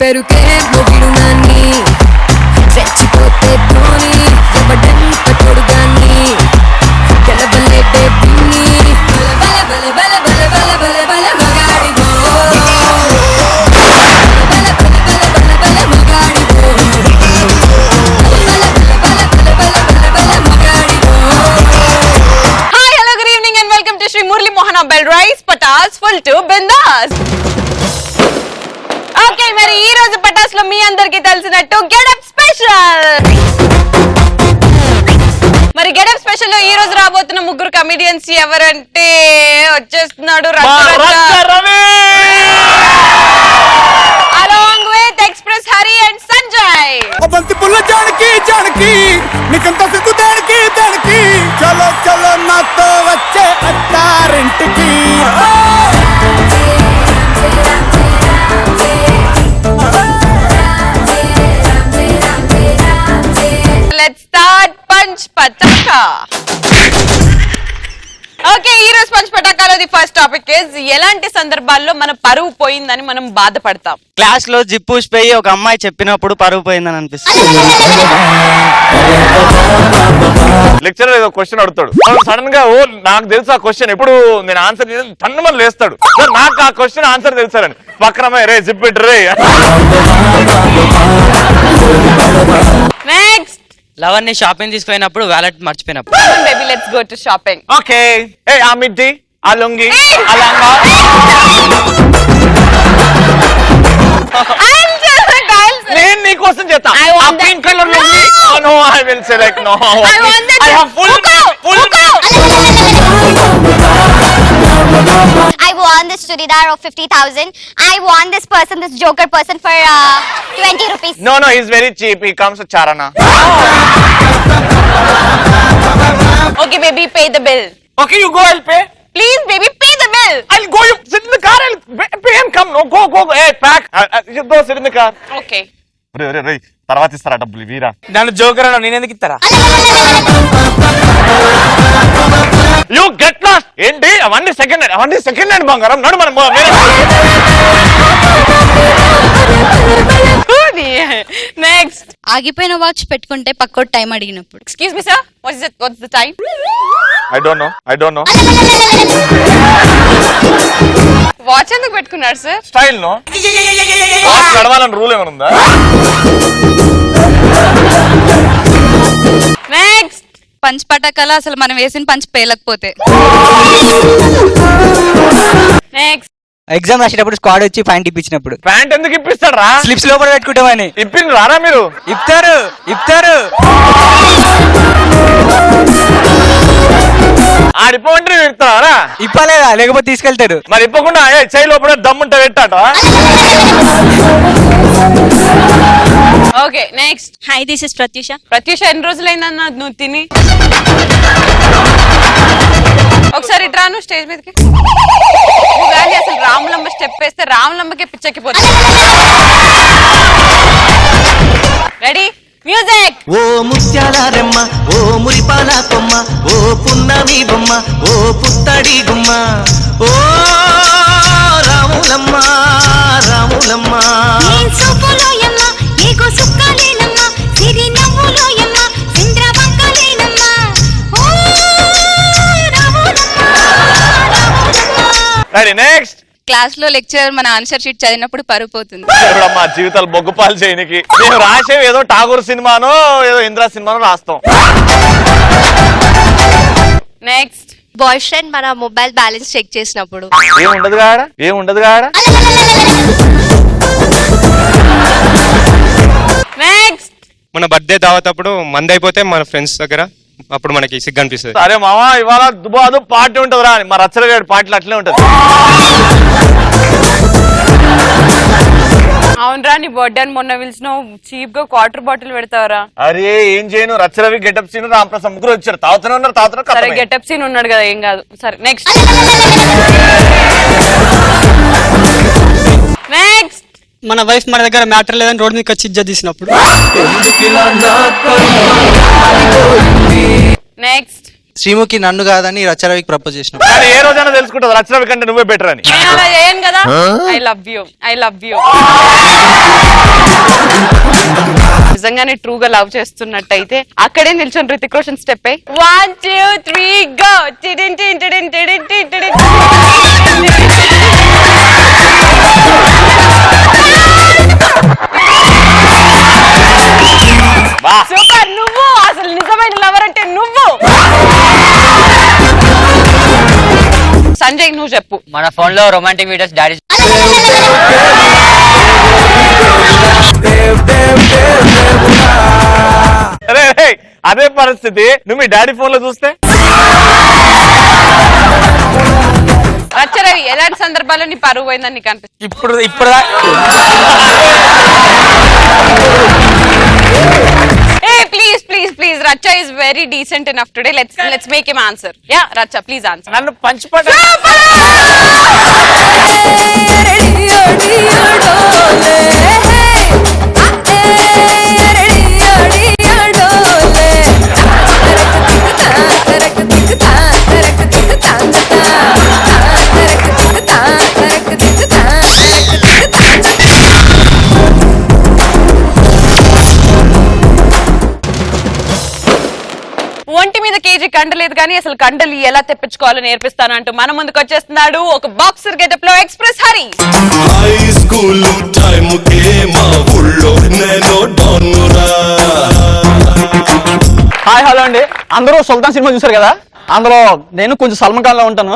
పెరుకే మొగిడు నాన్ని రెచ్చిపోతే ధోని ఎవడంత తోడుగాన్ని గెలవలేదే పిన్ని బల బల బల బల బల బల బల మగాడివో బల బల బల బల బల మగాడివో బల బల బల బల బల బల మగాడివో. Hi hello good evening and welcome to Sri Murali Mohan బెల్ రైస్ Patas full to bindaas. Okay, మరి ఈ రోజు పటాస్ లో మీ అందరికి తెలిసినట్టు గెటప్ స్పెషల్. మరి గెటప్ స్పెషల్ లో ఈ రోజు రాబోతున్న ముగ్గురు కమెడియన్స్ ఎవరంటే వచ్చేస్తున్నాడు along with Express Hari and Sanjay. బంతి పుల్ల జానకి జానకి నీకంత సిగ్గు దానికి దానికి చలో చలో నాతో వచ్చే అత్తారింటికి. Let's start punch Pataka. Okay, ఈ రోజు పంచ్ పటాకాలో ది ఫస్ట్ టాపిక్ ఇస్ ఎలాంటి సందర్భాల్లో మన పరువు పోయిందని మనం బాధపడతాం. క్లాస్ లో జిప్పూస్ పోయి ఒక అమ్మాయి చెప్పినప్పుడు పరువు పోయిందని అనిపిస్తుంది. లెక్చరర్ ఏదో క్వశ్చన్ అడుగుతాడు, సడన్ గా ఓ నాకు తెలుసు ఆ క్వశ్చన్, ఎప్పుడు నేను ఆన్సర్ చేసి తన్నుమని లేస్తాడు, నాకు ఆ క్వశ్చన్ ఆన్సర్ తెలుసారని పక్కన రే జిప్ రే. నెక్స్ట్, లవర్ షాపింగ్ తీసుకుపోయినప్పుడు వ్యాలెట్ మర్చిపోయినప్పుడు. Baby let's go to shopping. Okay, ఏ ఆ మిడ్డి ఆ లుంగి ఆ లంగా నేను నీ కోసం చేస్తా. ఆ pink colour lungi no I will select no I have full I won this churidar of 50,000. I won this person, this joker person for 20 rupees. No, he's very cheap. He comes with charana. Okay, baby, pay the bill. Okay, you go, I'll pay. Please, baby, pay the bill. I'll go, you sit in the car, I'll pay him, come. No, go. Hey, pack. You go sit in the car. Okay. రే తర్వాత ఇస్తారా డబ్బులు వీరా? నన్ను joker అన్న నేను ఎందుకు ఇస్తారా? You get lost. ఏంటి అవన్నీ సెకండ్ హ్యాండ్ బంగారం నడు మనం. నెక్స్ట్, ఆగిపోయిన వాచ్ పెట్టుకుంటే పక్కోటి టైం అడిగినప్పుడు. Excuse me sir, what's the time? I don't know watch ఎందుకు పెట్టుకున్నాడు సార్? స్టైల్ నో నడవాలని రూల్ ఏమైనా ఉందా? నెక్స్ట్, పంచ్ పటాకాల అసలు మనం వేసిన పంచ్ పేలకపోతే. నెక్స్ట్, ఎగ్జామ్ రాసేటప్పుడు స్క్వాడ్ వచ్చి ప్యాంట్ ఇప్పించినప్పుడు. ప్యాంట్ ఎందుకు ఇప్పిస్తాడు రా? స్లిప్స్ లోపల పెట్టుకుంటామని. ఇప్పింది రారా మీరు? ఇప్తారు ఆడిపోంటే ఇస్తారా? ఇప్పలేదా లేకపోతే తీసుకెళ్తారు. మరి ఇప్పకుండా చై లోపల దమ్ముంటే పెట్టాట. Okay next. Hi, this is Pratyusha. Pratyusha, ఎన్ని రోజులైందన్న నువ్వు తిని? ఒకసారి ఇట్రాను స్టేజ్ మీదకి. నువ్వు కానీ అసలు రాములమ్మ స్టెప్ వేస్తే రాములమ్మకే పిచ్చెక్కిపోతుంది. Ready, music. ఓ ముత్యాల రెమ్మ, ఓ మురిపాల కొమ్మ, ఓ పున్నమి బొమ్మ, ఓ పుత్తడి గుమ్మ, ఓ Ramulamma Ramulamma. Ready, next. Class లో లెక్చరర్ మన ఆన్సర్ షీట్ చదివినప్పుడు పరువు పోతుంది. మా జీవితాలు బొగ్గుపాలు చేయనికి మేము రాసేవి ఏదో ఠాగూర్ సినిమానో ఏదో ఇంద్రా సినిమానో రాస్తాం. నెక్స్ట్, బాయ్ ఫ్రెండ్ మన మొబైల్ బ్యాలెన్స్ చెక్ చేసినప్పుడు. ఏముండదు కాడ. నెక్స్ట్, మన బర్త్డే దావతప్పుడు మంది అయిపోతే మన ఫ్రెండ్స్ దగ్గర అప్పుడు మనకి సిగ్గు అనిపిస్తుంది. అరే మామా ఇవాళ దుబాదు పార్టీ ఉంటది రా, మా రచ్చలగాడి పార్టీలు అట్లే ఉంటది. అవునరా, నీ బర్త్డే అని మొన్న పిలిచినావు, చీప్ గా క్వార్టర్ బాటిల్ పెడతావరా? అరే ఏం చేయను, రచ్చరవి గెటప్ సీన్ రామప్రసాద్ ముగ్గురు వచ్చారు, తాగుతూనే ఉన్నారు. సరే, గెటప్ సీన్ ఉన్నాడు కదా, ఏం కాదు. సరే నెక్స్ట్. మన వైఫ్ మన దగ్గర మ్యాటర్ లేదని రోడ్ మీద వచ్చి ఇజ్జత్ తీసినప్పుడు. నెక్స్ట్. శ్రీముఖి నన్ను కాదని రచరవికి ప్రపోజ్ చేసినప్పుడు. కానీ ఏ రోజైనా తెలుసుకుంటుంది రచరవి కంటే నువ్వే బెటర్ అని. నేను అలా చేయను కదా. I love you. నిజంగానే ట్రూగా లవ్ చేస్తున్నట్టయితే అక్కడే నిల్చొని Hrithik Roshan step 1 2 3 go. Super. నువ్వు అసలు నిజమైన లవర్ అంటే నువ్వు. సంజయ్ నువ్వు చెప్పు. మన ఫోన్ లో రొమాంటిక్ వీడియోస్ డాడీ అరే అదే పరిస్థితి నువ్వు మీ డాడీ ఫోన్ లో చూస్తే. రచ్చరవి ఎలాంటి సందర్భాల్లో నీ పరువు పోయిందని నీకు అనిపిస్తుంది? ఇప్పుడు please Racha is very decent enough today. Let's make him answer. Yeah, Racha, please answer. నన్ను పంచిపడ్డ ఒంటి మీద కేజీ కండలేదు కానీ అసలు కండలు ఎలా తెప్పించుకోవాలో నేర్పిస్తాను అంటూ మన ముందుకు వచ్చేస్తున్నాడు ఒక బాక్సర్ గెటప్ లో Express Hari. High school time కే మా ఊళ్ళో నేను డోనురా. హాయ్ హలో అండి. అందరూ సుల్తాన్ సినిమా చూసారు కదా, అందులో నేను కొంచెం సల్మాన్ ఖాన్ లో ఉంటాను.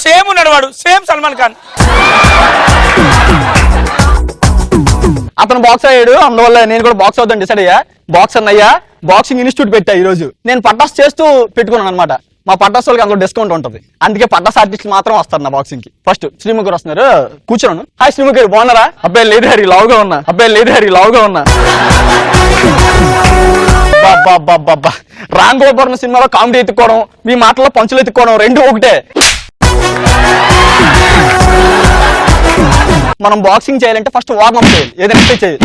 సేమ్ ఉన్నాడు వాడు, సేమ్ సల్మాన్ ఖాన్. అతను బాక్స్ అయ్యాడు, అందువల్ల నేను కూడా బాక్స్ అవుతాను డిసైడ్ అయ్యా. బాక్స్ అన్నయ్యా బాక్సింగ్ ఇన్స్టిట్యూట్ పెట్టా ఈ రోజు. నేను పటాస్ చేస్తూ పెట్టుకున్నాను అనమాట. మా పటాస్ వాళ్ళకి అందులో డిస్కౌంట్ ఉంటుంది, అందుకే పటాస్ ఆర్టిస్టులు మాత్రం వస్తారు నా బాక్సింగ్ కి. ఫస్ట్ శ్రీముఖి గారు వస్తున్నారు, కూర్చున్నాను. హాయ్ శ్రీముఖి గారు బాగున్నారా? అబ్బాయి లేదు హరి లావుగా ఉన్నా. బాబా రామ్ గోపాల్ సినిమాలో కామెడీ ఎత్తుకోవడం, మీ మాటల్లో పంచులు ఎత్తుకోవడం రెండు ఒకటే. మనం బాక్సింగ్ చేయాలంటే ఫస్ట్ వార్మప్ చేయాలి, ఏదైనా ఎక్సర్సైజ్ చేయాలి.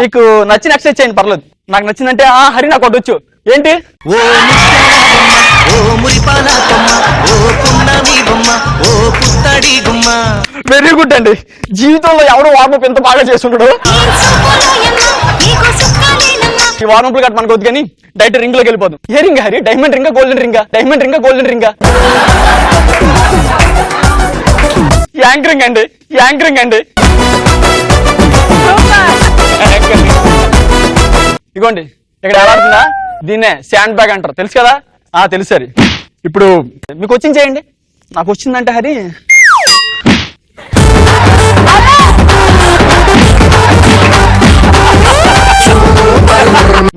మీకు నచ్చిన ఎక్సర్సైజ్ చేయండి పర్లేదు. నాకు నచ్చిందంటే హరి నాకు కొట్టొచ్చు. ఏంటి వెరీ గుడ్ అండి. జీవితంలో ఎవడు వార్మప్ ఎంత బాగా చేస్తుంటాడు. ఈ వార్మప్లు గట్ట మనకు వద్దు కానీ డైరెక్ట్ రింగ్ లోకి వెళ్ళిపోదు. ఏ రింగ్ హరి? డైమండ్ రింగా గోల్డెన్ రింగా? యాంకరింగ్ అండి. ఇగోండి ఇక్కడ ఎలా ఆడుతుందా, దీన్నే శాండ్ బ్యాగ్ అంటారు, తెలుసు కదా? తెలుసు హరి. ఇప్పుడు మీకు వచ్చింది చేయండి. నాకు వచ్చిందంటే హరి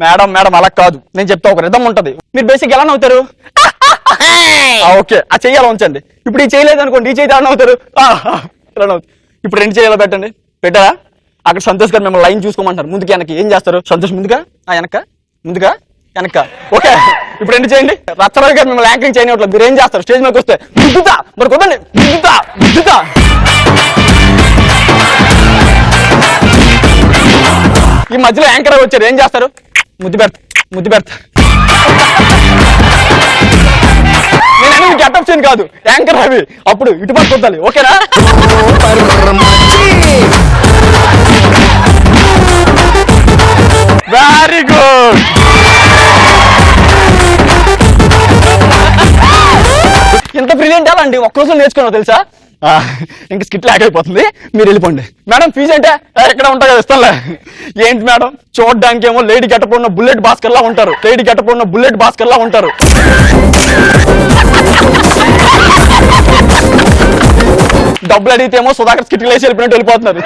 మేడం అలా కాదు, నేను చెప్తా. ఒక రిధం ఉంటది, మీరు బేసిక్ ఎలా నవ్వుతారు? ఓకే, ఆ చెయ్యాలి ఉంచండి. ఇప్పుడు ఈ చేయలేదు అనుకోండి, ఈ చేయి ఎలా నవ్వుతారు? ఇలా నవ్వుతారు. ఇప్పుడు రెండు చేయాలి పెట్టండి. పెట్టారా? అక్కడ సంతోష్ గారు మిమ్మల్ని లైన్ చూసుకోమంటారు, ముందుకి వెనక్కి. ఏం చేస్తారు సంతోష్? ముందుగా వెనక. ఓకే, ఇప్పుడు రెండు చేయండి. రచ్చరాజు గారు మిమ్మల్ని యాంకరింగ్ చేయనివ్వట్లేదు, మీరు ఏం చేస్తారు? స్టేజ్ మీదకి వస్తే గుద్దుతా, మరి కుదండి, గుద్దుతా. ఈ మధ్యలో యాంకర్ వచ్చారు, ఏం చేస్తారు? ముద్దు పెడతా. నేను గెటప్ చేయను కాదు, యాంకర్ అవి. అప్పుడు ఇటు పక్క వద్దాలి, ఓకేనా? Very good. ఎంత బ్రిలియంట్ ఎలా అండి, ఒక్క రోజు నేర్చుకున్నావు తెలుసా? ఇంక స్కిట్ లాక్ అయిపోతుంది, మీరు వెళ్ళిపోండి. మేడం ఫీజు అంటే ఎక్కడ ఉంటా కదా, ఇస్తానులే. ఏంటి మేడం, చూడడానికి ఏమో లేడీ గెటప్ ఉన్న బుల్లెట్ భాస్కర్ లా ఉంటారు. డబ్బులు అడిగితే ఏమో సుధాకర్ స్కిట్ లేసి వెళ్ళిపోయినట్టు వెళ్ళిపోతున్నారు.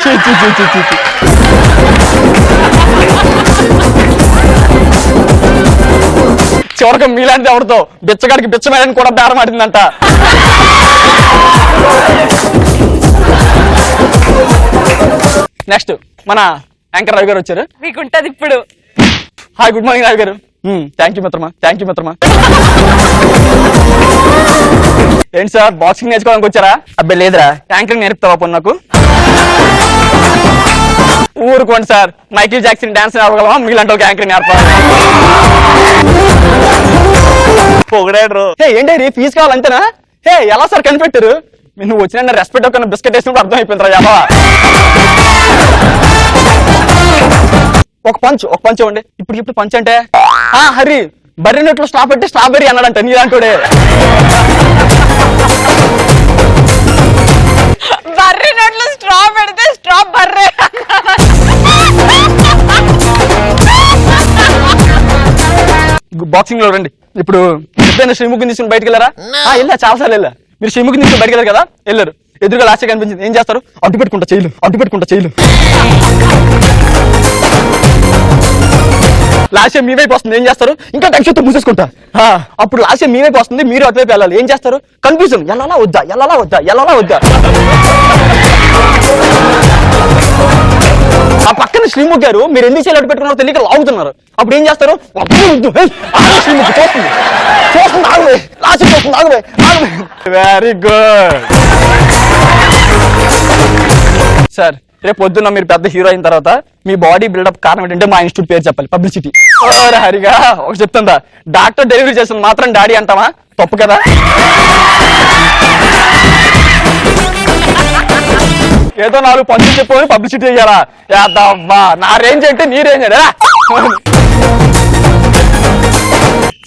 చివరికి మీలాంటిది ఎవరితో బిచ్చగాడికి బిచ్చమేడని కూడా బేరం ఆడిందంట. నెక్స్ట్ మన యాంకర్ రవి గారు వచ్చారు, మీకుంటది ఇప్పుడు. హాయ్ గుడ్ మార్నింగ్ రవి గారు. థ్యాంక్ యూ మిత్రమా. ఏంటి సార్ బాక్సింగ్ నేర్చుకోవడానికి వచ్చారా? అబ్బాయి లేదురా, యాంకరింగ్ నేర్పుతావా నాకు? ఊరుకోండి సార్, మైకిల్ జాక్సన్ డాన్స్ నేర్పగలమా, మీలాంటి వాళ్ళకి యాంకరింగ్ నేర్పాలి. పొగడాడు. హే ఏంటి ఫీజు కావాలి అంతేనా? హే ఎలా సార్ కనిపెట్టారు? నువ్వు వచ్చిన రెస్పెక్ట్ ఒక బిస్కెట్ వేసినప్పుడు అర్థం అయిపోయిందిరా యావా. ఒక పంచ్ ఇవ్వండి. ఇప్పుడు పంచ్ అంటే హరి బర్రెనట్లు స్టాప్ పెట్టి స్ట్రాబెర్రీ అన్నాడంట నీలాంటోడే. బర్రె నోట్లో స్ట్రా పెడితే స్ట్రా బర్రె. బాక్సింగ్ లో రండి. ఇప్పుడు ఎప్పుడైనా శ్రీముఖిని తీసుకుని బయటకు వెళ్ళారా? వెళ్ళా, చాలా సార్లు వెళ్ళా. మీరు శ్రీముఖిని తీసుకుని బయటకు వెళ్ళారు కదా, వెళ్ళారు. ఎదురుగా లాస్ట్ కనిపించింది, ఏం చేస్తారు? అడ్డు పెట్టుకుంటా చేయలు. లాస్ట్ మీ వైపు వస్తుంది, ఏం చేస్తారు? ఇంకా టెన్షన్తో మూసేసుకుంటా. అప్పుడు లాస్ట్ మీ వైపు వస్తుంది, మీరు అటువైపు వెళ్ళాలి, ఏం చేస్తారు? కన్ఫ్యూజన్, వెళ్ళాలా వద్దా. ఆ పక్కన శ్రీముఖ్ గారు మీరు ఎందుకు చేయాలి అడ్డు పెట్టుకున్నారో తెలియక లాగుతున్నారు. అప్పుడు ఏం చేస్తారు? శ్రీముఖ్ చూస్తుంది, ఆగవే. Very good sir. రేపు పొద్దున్న మీరు పెద్ద హీరో అయిన తర్వాత మీ బాడీ బిల్డప్ కారణం ఏంటంటే మా ఇన్స్టిట్యూట్ పేరు చెప్పాలి, పబ్లిసిటీ. హరిగా ఒక చెప్తుందా, డాక్టర్ డెలివరీ చేసిన మాత్రం డాడీ అంటామా? తప్పు కదా. ఏదో 4 పంచులు చెప్పుకొని పబ్లిసిటీ చెయ్యాలా? యాదవ్వా, నా రేంజ్ అంటే నీ రేంజ్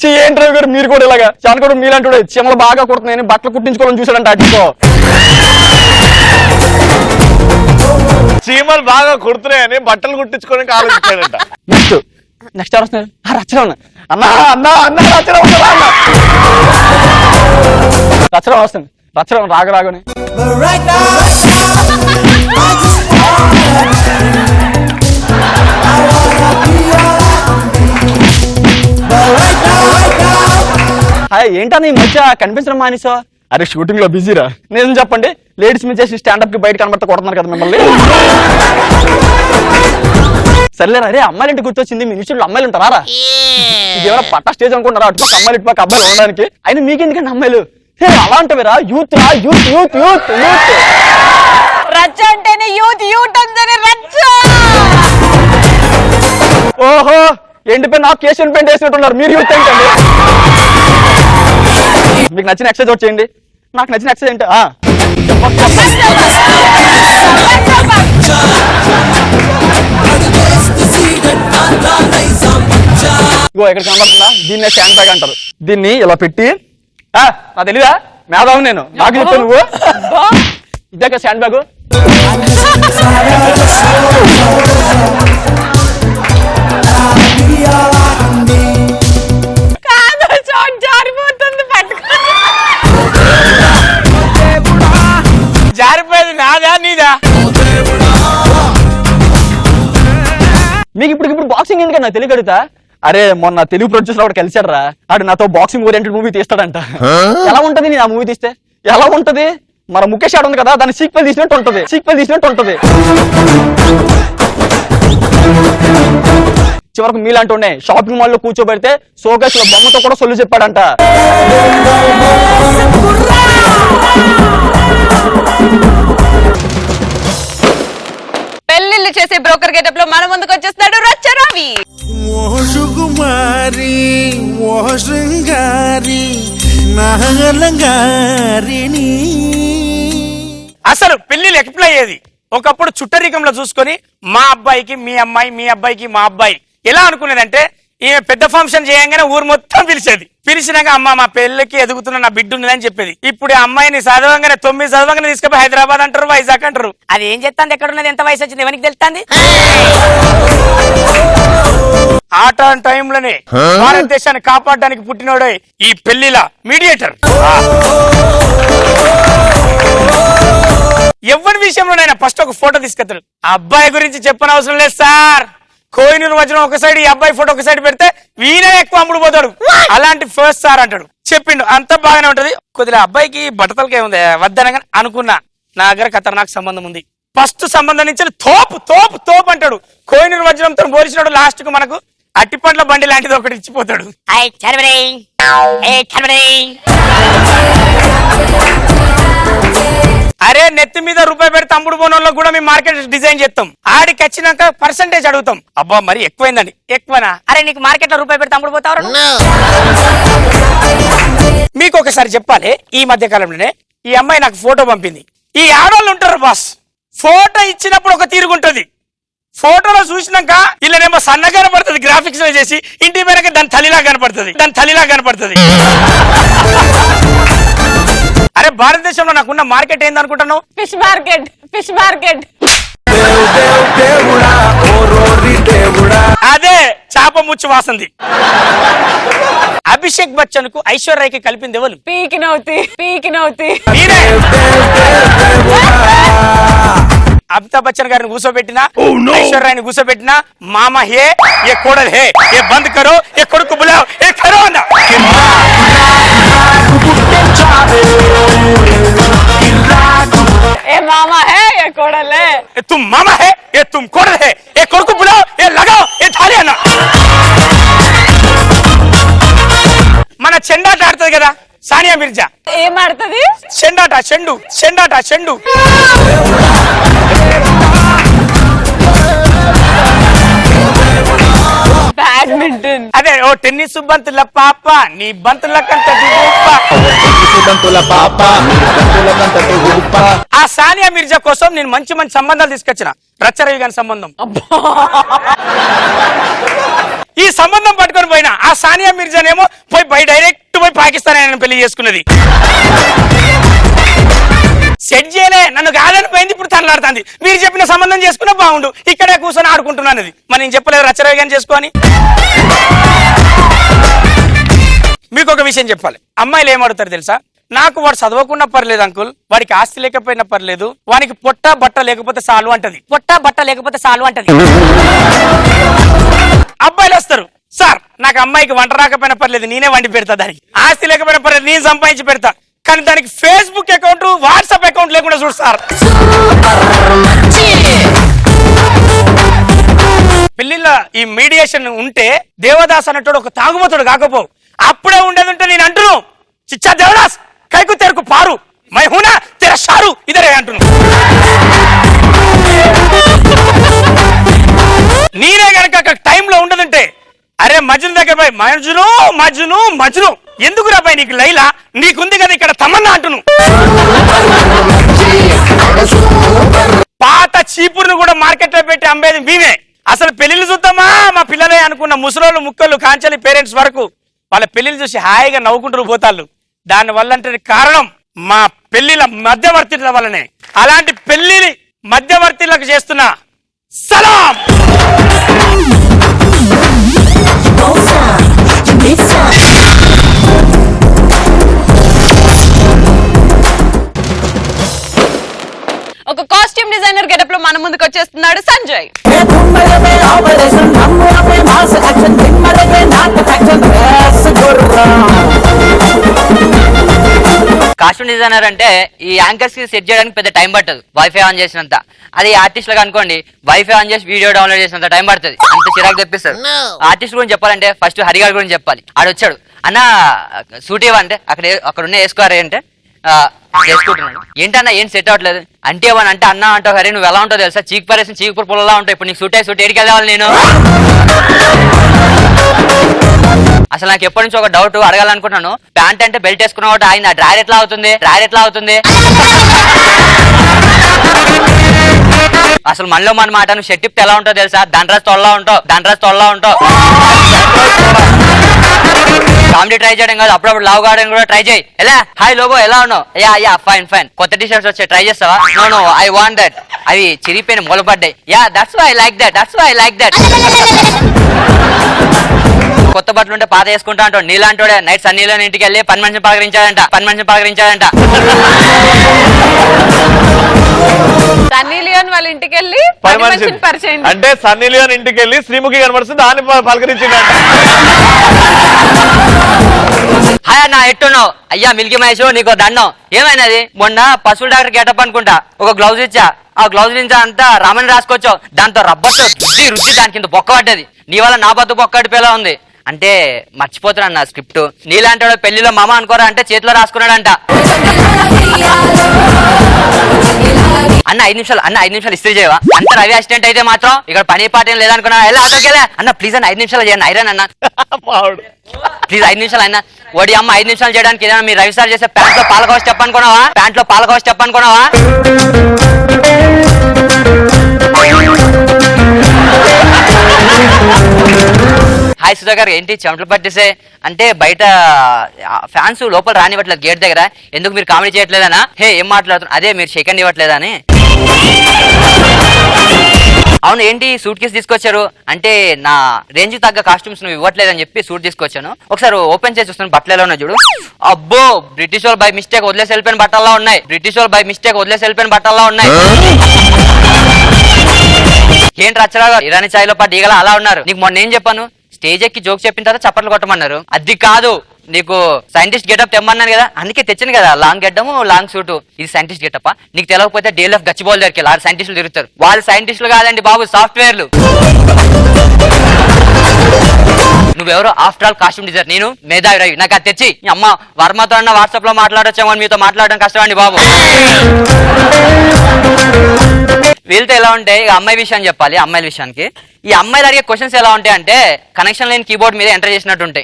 ఏంటి గారు మీరు కూడా ఇలాగా చానుకోవడం మీలాంటి చిమలు బాగా కుడుతున్నాయని బట్టలు కుట్టించుకోవాలని చూసాడంట అడ్డుకో. చీమలు బాగా కుడుతున్నాయని బట్టలు కుట్టించుకోవడానికి ఆలోచించాడంట. నెక్స్ట్ ఎవరు వస్తున్నారు? రచన వస్తుంది. రచన రాగని ఏంటని ఈ మధ్య కనిపించడం మానేసా? అరే షూటింగ్ లో బిజీరా. నేను చెప్పండి, లేడీస్ మీద చేసి స్టాండప్ కి బయట కనబడితే కొడుతున్నారు కదా మిమ్మల్ని. సర్లేరా, అరే అమ్మాయిలు ఇంటి గుర్తొచ్చింది, మీ ఇన్స్టిట్యూట్ అమ్మాయిలు ఉంటారా? ఇదేమైనా పట్టా స్టేజ్ అనుకుంటారా? అటుపక్క అమ్మాయిలు ఇటుపక్క అబ్బాయిలు ఉండడానికి. అయినా మీకెందుకంటే అమ్మాయిలు అలా అంటారా? యూత్ రచ్చ అంటేనే యూత్ అంటేనే రచ్చ. ఓహో, ఎండిపోయి నాకు కేశవన్ పెయింట్ వేసినట్టున్నారు. మీరు యూత్ ఏంటండి? మీకు నచ్చిన ఎక్సర్సైజ్ ఒకటి చేయండి. నాకు నచ్చిన ఎక్సర్సైజ్ ఏంటి? ఇక్కడ కనబడుతుందా? దీన్నే స్టాండ్ బ్యాగ్ అంటారు. దీన్ని ఇలా పెట్టి నా తెలీదా? మేధావు నేను, నాకు చెప్పాను నువ్వు. ఇదే కదా స్టాండ్ బ్యాగ్. జారిపోయేది నాదా నీదా? మీకు ఇప్పుడు బాక్సింగ్ ఎందుకంటే నాకు తెలియగలుగుతా. అరే మొన్న తెలుగు ప్రొడ్యూసర్ వాడు కలిసాడరా, ఆడు నాతో బాక్సింగ్ ఓరియంటెడ్ మూవీ తీస్తాడంట. ఎలా ఉంటది నేను ఆ మూవీ తీస్తే? ఎలా ఉంటది? మన ముఖేష్ ఆడు ఉంది కదా, దాన్ని సీక్వెల్ తీసినట్టు ఉంటది. చివరకు మీలాంటి ఉన్నాయి షాపింగ్ మాల్ లో కూర్చోబెడితే షోకేస్ లో బొమ్మతో కూడా సొల్లు చెప్పాడంట. పెళ్లిళ్ళు చేసే బ్రోకర్ గెటప్ లో మన ముందుకు వచ్చేస్తున్నాడు రచ్చ రవి. ఓ సుకుమారి ఓ శృంగారి నాగలంగారిని. అసలు పెళ్లిళ్ళు ఎట్లా అయ్యేది? ఒకప్పుడు చుట్టరికంలో చూసుకొని మా అబ్బాయికి మీ అమ్మాయి, మీ అబ్బాయికి మా అబ్బాయి ఎలా అనుకునేదంటే, ఈమె పెద్ద ఫంక్షన్ చేయంగానే ఊరు మొత్తం పిలిచినాక అమ్మ మా పెళ్లికి ఎదుగుతున్న నా బిడ్డ ఉన్నదని చెప్పేది. ఇప్పుడు ఆ అమ్మాయిని చదవంగానే 9 చదవంగానే తీసుకుపోయి హైదరాబాద్ అంటారు, వైజాగ్ అంటారు. అది ఏం చెప్తాంది, ఎక్కడ ఉన్నది, ఎంత వయసు వచ్చింది, ఎవరికి తెలుస్తుంది? ఆట టైంలోనే భారతదేశాన్ని కాపాడడానికి పుట్టినోడే ఈ పెళ్లిల మీడియేటర్. ఎవరి విషయంలోనైనా ఫస్ట్ ఒక ఫోటో తీసుకెళ్తాడు. అబ్బాయి గురించి చెప్పనవసరం లేదు సార్. కోహినూరు వజ్రం ఒక సైడ్, ఈ అబ్బాయి ఫోటో ఒక సైడ్ పెడితే వీనే ఎక్కువ అమ్ముడు పోతాడు. అలాంటి ఫస్ట్ సార్ అంటాడు. చెప్పిండు అంత బాగానే ఉంటది. కొద్దిగా అబ్బాయికి బట్టతలకి ఏముంది వద్దనగా అనుకున్నా. నా దగ్గర ఖతర్నాక్ సంబంధం ఉంది. ఫస్ట్ సంబంధం నుంచి తోపు అంటాడు. కోహినూరు వజ్రంతో పోలిసినాడు. లాస్ట్ కు మనకు అట్టిపండ్ల బండి లాంటిది ఒకటి ఇచ్చిపోతాడు. అరే నెత్తి మీద రూపాయి పెడితే అమ్ముడు పోనోళ్ళకి కూడా మేము మార్కెట్ డిజైన్ చేస్తాం. ఆడికి వచ్చినాక పర్సంటేజ్ అడుగుతాం. అబ్బా మరి ఎక్కువైందండి. ఎక్కువనా? అరే నీకు మార్కెట్ లో రూపాయి పెడితే అమ్ముడు పోతావు. మీకు ఒకసారి చెప్పాలి, ఈ మధ్య కాలంలోనే ఈ అమ్మాయి నాకు ఫోటో పంపింది. ఈ ఆడవాళ్ళు ఉంటారు బాస్, ఫోటో ఇచ్చినప్పుడు ఒక తీరుగుంటది, ఫోటోలో చూసినాక ఇళ్ళనేమో సన్నగా కనపడుతుంది గ్రాఫిక్స్ లో చేసి, ఇంటి వెనక దాని తల్లిలా కనపడుతుంది. అరే భారతదేశంలో నాకున్న మార్కెట్ ఏందనుకుంటున్నావు? Fish market. అదే చేప ముచ్చు వాసంది. అభిషేక్ బచ్చన్ కు ఐశ్వర్యకి కలిపింది ఎవరు? పీకినవుతి. నేనే. అమితాబ్ బచ్చన్ గారిని కూర్చోబెట్టినా, ఐశ్వర్యాన్ని కూర్చోబెట్టినా, మామ హే ఏ కోడల్ హే ఏ బంద్ కరో ఏ కొడుకు బులావ్ ఏ కరో అన్నా. ఏ మామా హే ఏ కోడలే, तुम मामा है ये तुम कोडल है ये कोडको बुलाओ ये लगाओ ये थाली అన్న. మన చెండాట ఆడుతుంది కదా సానియా మిర్జా. ఏం ఆడుతుంది? చెండు. బ్యాడ్మింటన్. అదే ఓ టెన్నిస్ బంతుల పాప నీ బంతుల కంట ఆ సానియా మిర్జా కోసం నేను మంచి సంబంధాలు తీసుకొచ్చిన. రచ్చరవి గారి సంబంధం. ఈ సంబంధం పట్టుకొని పోయినా ఆ సానియా మిర్జానేమో పోయి డైరెక్ట్ పోయి పాకిస్తాన్ ఆయన పెళ్లి చేసుకున్నది. సెట్ చేయలే, నన్ను కాదని పోయింది, ఇప్పుడు తనలాడుతుంది. మీరు చెప్పిన సంబంధం చేసుకున్నా బాగుండు, ఇక్కడే కూర్చొని ఆడుకుంటున్నాను. మరి నేను చెప్పలేదు రచ్చరవి గారిని చేసుకోని. మీకు ఒక విషయం చెప్పాలి, అమ్మాయిలు ఏమడుగుతారు తెలుసా? నాకు వాడు చదవకుండా పర్లేదు అంకుల్, వాడికి ఆస్తి లేకపోయినా పర్లేదు, వానికి పొట్ట బట్ట లేకపోతే చాలు అంటది. అబ్బాయిలు వస్తారు, సార్ నాకు అమ్మాయికి వంట రాకపోయినా పర్లేదు నేనే వండి పెడతా, దానికి ఆస్తి లేకపోయినా పర్లేదు నేను సంపాదించి పెడతా, కానీ దానికి ఫేస్బుక్ అకౌంట్ వాట్సాప్ అకౌంట్ లేకుండా చూస్తారు. పెళ్లిళ్ళ ఈ మీడియేషన్ ఉంటే దేవదాస్ అన్నట్టు ఒక తాగుబోతుడు కాకపోవు, అప్పుడే ఉండేది ఉంటే నేను అంటును చిచ్చా దేవదాస్ కైకు తెరకు పారు మై హూనా తెర షారు ఇదరే అంటును. నేనే గనక టైంలో ఉండదుంటే అరే మజ్ను దగ్గర పోయి మజ్ను ఎందుకు రాబాయి నీకు లైలా, నీకుంది కదా ఇక్కడ తమన్నా అంటును. పాత చీపురును కూడా మార్కెట్ లో పెట్టి అమ్మేది మేమే. అసలు పెళ్లిళ్ళు చూద్దామా మా పిల్లలే అనుకున్న ముసలోళ్ళు ముక్కలు కాంచలి పేరెంట్స్ వరకు వాళ్ళ పెళ్లిళ్ళు చూసి హాయిగా నవ్వుకుంటూ పోతాళ్ళు. దాని వల్ల అంటే కారణం మా పెళ్లిళ్ళ మధ్యవర్తుల వల్లనే. అలాంటి పెళ్లి మధ్యవర్తులకు చేస్తున్న సలాం. ఒక కాస్ట్యూమ్ డిజైనర్ గెటప్ లో మన ముందుకు వచ్చేస్తున్నాడు సంజయ్. కాస్ట్యూమ్ డిజైనర్ అంటే ఈ యాంకర్స్ కి సెట్ చేయడానికి పెద్ద టైం పట్టదు, వైఫై ఆన్ చేసినంత. అది ఆర్టిస్ట్ లకు అనుకోండి, వైఫై ఆన్ చేసి వీడియో డౌన్లోడ్ చేసినంత టైం పడుతుంది, అంత చిరాకు తెప్పిస్తారు. ఆర్టిస్ట్ గురించి చెప్పాలంటే ఫస్ట్ హరిగారి గురించి చెప్పాలి. ఆడు వచ్చాడు, అన్న సూట్ ఇవ్వంటే అక్కడ ఉన్న వేసుకోరే అంటే చేసుకుంటున్నాడు. ఏంటన్నా ఏం సెట్ అవ్వట్లేదు అంటే ఇవ్వని అంటే అన్న అంటావు హరి నువ్వు ఎలా ఉంటావు తెలుసా, చీక్ పరేసి చీకుపూర్ పుల్లలా ఉంటావు, ఇప్పుడు నీకు సూట్ ఏడికి వెళ్ళాలి నేను. అసలు నాకు ఎప్పటి నుంచి ఒక డౌట్ అడగాలనుకుంటున్నాను, ప్యాంట్ అంటే బెల్ట్ వేసుకున్న ఒకటి ఆయన డ్రైర్ ఎట్లా అవుతుంది అసలు మనలో మన మాట నువ్వు షర్ట్ ఇప్తే ఎలా ఉంటావు తెలుసా, దండ్రాజ్ తొల్లా ఉంటావు. కామెడీ ట్రై చేయడం కాదు, అప్పుడప్పుడు లవ్ గార్డెన్ కూడా ట్రై చేయి. ఎలా హాయ్ లోగో ఎలా ఉన్నావు? యా ఫైన్ కొత్త టీ షర్ట్స్ వచ్చాయి ట్రై చేస్తావా? No I want that. అవి చిరిగిపోయిన మూలపడ్డాయి. Yeah that's why I like that. కొత్త బట్టలు ఉంటే పాత వేసుకుంటా అంటాడు. నీలాంటోడే నైట్ సన్నీలోని ఇంటికి వెళ్ళి పని మనిషిని పలకరించాడంట. సన్నీ లియోన్ వాళ్ళ ఇంటికి వెళ్ళి పరిచయం అంటే సన్నీ లియోన్ ఇంటికి వెళ్ళి శ్రీముఖి కనబడుతుంది, దాన్ని పలకరించిందంట. హాయ్ అన్న ఎట్టున్నావు? అయ్యా మిల్కీ మహేష్ నీకు దండం. ఏమైనది? మొన్న పశువుల డాక్టర్ గెటప్ అనుకుంటా, ఒక గ్లౌజ్ ఇచ్చా, ఆ గ్లౌజ్ నుంచి అంతా రమణి రాసుకొచ్చావు, దాంతో రబ్బర్తో రుచి దాని కింద బొక్క పడ్డది. నీ వల్ల నా బతుకు బొక్క అడిపేలా ఉంది. అంటే మర్చిపోతున్నాడు నా స్క్రిప్ట్. నీలాంటి వాడు పెళ్లిలో మామ అనుకోరా అంటే చేతిలో రాసుకున్నాడంట. అన్న 5 నిమిషాలు, అన్న 5 నిమిషాలు ఇస్త్రీ చేయవా? అంత రవి అసిస్టెంట్ అయితే మాత్రం ఇక్కడ పని పాట ఏం లేదనుకున్నా. ఎలా అక్కడికెళ్ళా అన్న ప్లీజ్ అన్న 5 నిమిషాలు చేయండి ఐరన్ అన్న ప్లీజ్ 5 నిమిషాలు అయినా. వాడి అమ్మ 5 నిమిషాలు చేయడానికి ఏదైనా మీరు రవి సార్ చేసే ప్యాంట్ లో పాలకోవ స్టెప్ అనుకున్నావా? ప్యాంట్ లో పాలకోవ స్టెప్ అనుకున్నావా? హాయ్ సుధా గారు, ఏంటి చెమటలు పట్టేసే అంటే బయట ఫ్యాన్స్ లోపల రానివ్వట్లేదు గేట్ దగ్గర, ఎందుకు మీరు కామెడీ చేయట్లేదనా? హే ఏం మాట్లాడుతున్నా? అదే మీరు సెకండ్ ఇవ్వట్లేదా అని. అవును ఏంటి సూట్ కేసు తీసుకొచ్చారు అంటే నా రేంజ్ తగ్గ కాస్ట్యూమ్స్ నువ్వు ఇవ్వట్లేదని చెప్పి సూట్ తీసుకొచ్చాను. ఒకసారి ఓపెన్ చేసి చూస్తాను బట్టలు ఉన్నాయి చూడు. అబ్బో బ్రిటిష్ వాళ్ళు బై మిస్టేక్ వదిలేసి వెళ్ళిపోయిన బట్టల్లో ఉన్నాయి. బ్రిటిష్ వాళ్ళు బై మిస్టేక్ వదిలేసి వెళ్ళిపోయిన బట్టల్లో ఉన్నాయి. ఏంటి రచ్చరాగా ఇరానీ ఛాయ్లో పాటు ఈగల అలా ఉన్నారు. నీకు మొన్న ఏం చెప్పాను? స్టేజ్ ఎక్కి జోక్ చెప్పిన తర్వాత చప్పట్లు కొట్టమన్నారు. అది కాదు, నీకు సైంటిస్ట్ గెటప్ తెమ్మన్నాను కదా, అందుకే తెచ్చాను కదా. లాంగ్ గెడ్డము లాంగ్ సూటు, ఇది సైంటిస్ట్ గెటప్. నీకు తెలియకపోతే డేల్ ఆఫ్ గచ్చిబౌల్ దగ్గరికి వెళ్ళి 6 సైంటిస్టులు తిరుగుతారు. వాళ్ళు సైంటిస్టులు కాదండి బాబు, సాఫ్ట్వేర్లు. నువ్వెవరో ఆఫ్టర్ ఆల్ కాస్ట్యూమ్ డిజైనర్, నేను మేధావి రవి. నాకు అది తెచ్చి అమ్మ వర్మతో అన్న వాట్సాప్ లో మాట్లాడొచ్చామో, మీతో మాట్లాడడం కష్టం అండి బాబు. వీళ్ళతో ఎలా ఉంటే ఇక అమ్మాయి విషయాన్ని చెప్పాలి. అమ్మాయిల విషయానికి ఈ అమ్మాయిలు అడిగే క్వశ్చన్స్ ఎలా ఉంటాయి అంటే కనెక్షన్ లేని కీబోర్డ్ మీద ఎంటర్ చేసినట్టు ఉంటాయి.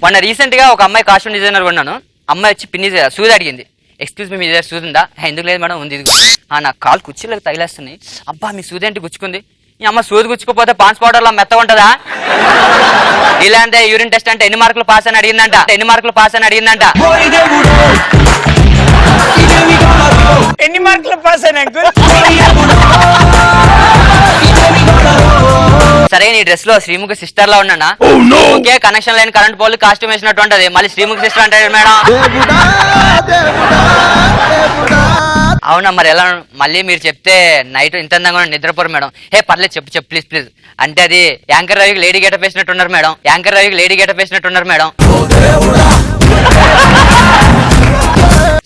మొన్న రీసెంట్ గా ఒక అమ్మాయి కాస్ట్యూమ్ డిజైనర్ ఉన్నాను. అమ్మాయి వచ్చి పిన్ని సూది అడిగింది. ఎక్స్క్యూజ్ మీ దగ్గర సూది ఉందా? ఎందుకు లేదు మేడం, ఉంది. నాకు కాలు కుర్చీలకు తగిలేస్తున్నాయి. అబ్బా మీ సూది ఏంటి గుచ్చుకుంది? ఈ అమ్మ సూది గుచ్చుకోపోతే పాన్స్ పౌడర్ లా మెత్తగా ఉంటదా? ఇలాంటి యూరిన్ టెస్ట్ అంటే ఎన్ని మార్కులు పాస్ అని అడిగిందంట. ఎన్ని మార్కులు పాస్ అని సరే నీ డ్రెస్ లో శ్రీముఖి సిస్టర్ లా ఉన్నానా? ఓకే కనెక్షన్ లేని కరెంట్ పోల్ కాస్ట్యూమ్ వేసినట్టు ఉంటది. మళ్ళీ శ్రీముఖి సిస్టర్ అంటే మేడం. అవునా మరి ఎలా? మళ్ళీ మీరు చెప్తే నైట్ ఇంత అందంగా నిద్రపోరు మేడం. హే పర్లేదు చెప్పు ప్లీజ్. అంటే అది యాంకర్ రవికి లేడీ గెటప్ వేసినట్టున్నారు మేడం.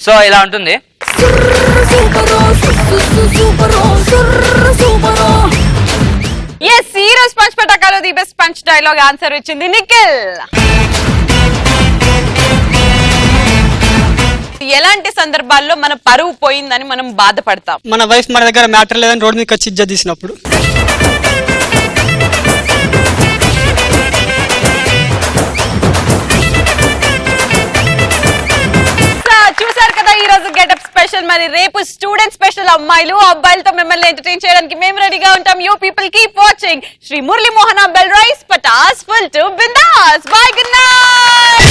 సో ఇలా ఉంటుంది. ఎస్ ఈ రోజు పంచ్ పటాకాలో the best punch dialogue answer ఇచ్చింది నిఖిల్. ఎలాంటి సందర్భాల్లో మన పరువు పోయిందని మనం బాధపడతాం? మన వైఫ్ మన దగ్గర మ్యాటర్ లేదని రోడ్ మీద వచ్చి ఇజ్జత్ తీసినప్పుడు. చూసారు కదా ఈ రోజు గెటప్ స్పెషల్. మరి రేపు స్టూడెంట్ స్పెషల్. అమ్మాయిలు అబ్బాయిలతో మిమ్మల్ని ఎంటర్టైన్ చేయడానికి మేము రెడీగా ఉంటాం. You people keep watching Shri Murali Mohana బెల్ రైస్ పటాస్ ఫుల్ టు బిందాస్. Bye, good night.